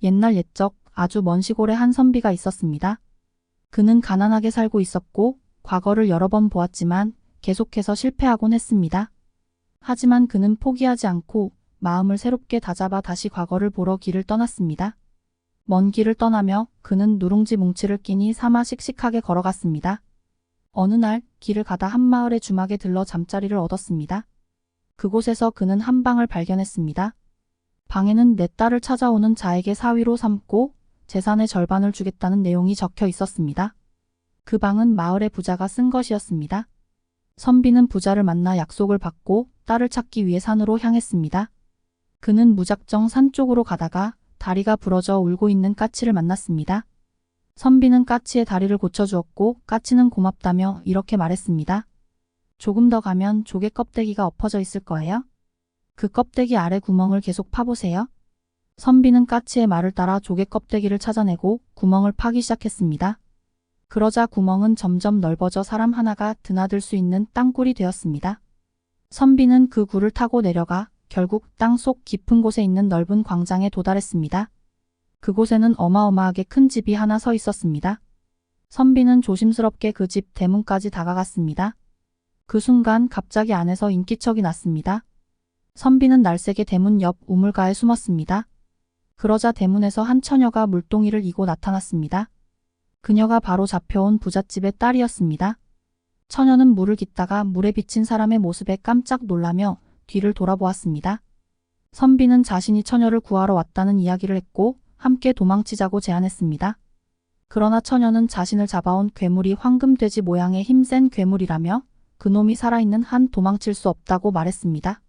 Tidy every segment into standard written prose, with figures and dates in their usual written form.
옛날 옛적 아주 먼 시골에 한 선비가 있었습니다. 그는 가난하게 살고 있었고 과거를 여러 번 보았지만 계속해서 실패하곤 했습니다. 하지만 그는 포기하지 않고 마음을 새롭게 다잡아 다시 과거를 보러 길을 떠났습니다. 먼 길을 떠나며 그는 누룽지 뭉치를 끼니 삼아 씩씩하게 걸어갔습니다. 어느 날 길을 가다 한 마을의 주막에 들러 잠자리를 얻었습니다. 그곳에서 그는 한 방을 발견했습니다. 방에는 내 딸을 찾아오는 자에게 사위로 삼고 재산의 절반을 주겠다는 내용이 적혀 있었습니다. 그 방은 마을의 부자가 쓴 것이었습니다. 선비는 부자를 만나 약속을 받고 딸을 찾기 위해 산으로 향했습니다. 그는 무작정 산 쪽으로 가다가 다리가 부러져 울고 있는 까치를 만났습니다. 선비는 까치의 다리를 고쳐주었고 까치는 고맙다며 이렇게 말했습니다. 조금 더 가면 조개 껍데기가 엎어져 있을 거예요. 그 껍데기 아래 구멍을 계속 파보세요. 선비는 까치의 말을 따라 조개 껍데기를 찾아내고 구멍을 파기 시작했습니다. 그러자 구멍은 점점 넓어져 사람 하나가 드나들 수 있는 땅굴이 되었습니다. 선비는 그 굴을 타고 내려가 결국 땅속 깊은 곳에 있는 넓은 광장에 도달했습니다. 그곳에는 어마어마하게 큰 집이 하나 서 있었습니다. 선비는 조심스럽게 그 집 대문까지 다가갔습니다. 그 순간 갑자기 안에서 인기척이 났습니다. 선비는 날쌔게 대문 옆 우물가에 숨었습니다. 그러자 대문에서 한 처녀가 물동이를 이고 나타났습니다. 그녀가 바로 잡혀온 부잣집의 딸이었습니다. 처녀는 물을 깃다가 물에 비친 사람의 모습에 깜짝 놀라며 뒤를 돌아보았습니다. 선비는 자신이 처녀를 구하러 왔다는 이야기를 했고 함께 도망치자고 제안했습니다. 그러나 처녀는 자신을 잡아온 괴물이 황금돼지 모양의 힘센 괴물이라며 그놈이 살아있는 한 도망칠 수 없다고 말했습니다.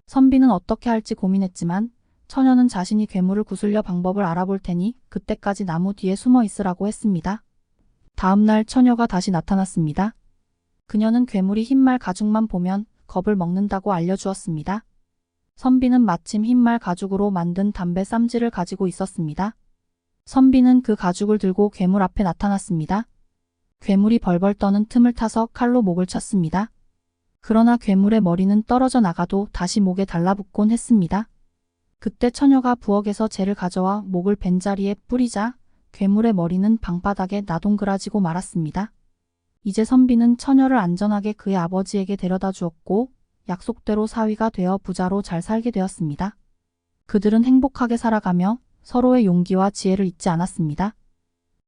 선비는 어떻게 할지 고민했지만 처녀는 자신이 괴물을 구슬려 방법을 알아볼 테니 그때까지 나무 뒤에 숨어 있으라고 했습니다. 다음 날 처녀가 다시 나타났습니다. 그녀는 괴물이 흰말 가죽만 보면 겁을 먹는다고 알려주었습니다. 선비는 마침 흰말 가죽으로 만든 담배 쌈지를 가지고 있었습니다. 선비는 그 가죽을 들고 괴물 앞에 나타났습니다. 괴물이 벌벌 떠는 틈을 타서 칼로 목을 쳤습니다. 그러나 괴물의 머리는 떨어져 나가도 다시 목에 달라붙곤 했습니다. 그때 처녀가 부엌에서 재를 가져와 목을 벤자리에 뿌리자 괴물의 머리는 방바닥에 나동그라지고 말았습니다. 이제 선비는 처녀를 안전하게 그의 아버지에게 데려다 주었고 약속대로 사위가 되어 부자로 잘 살게 되었습니다. 그들은 행복하게 살아가며 서로의 용기와 지혜를 잊지 않았습니다.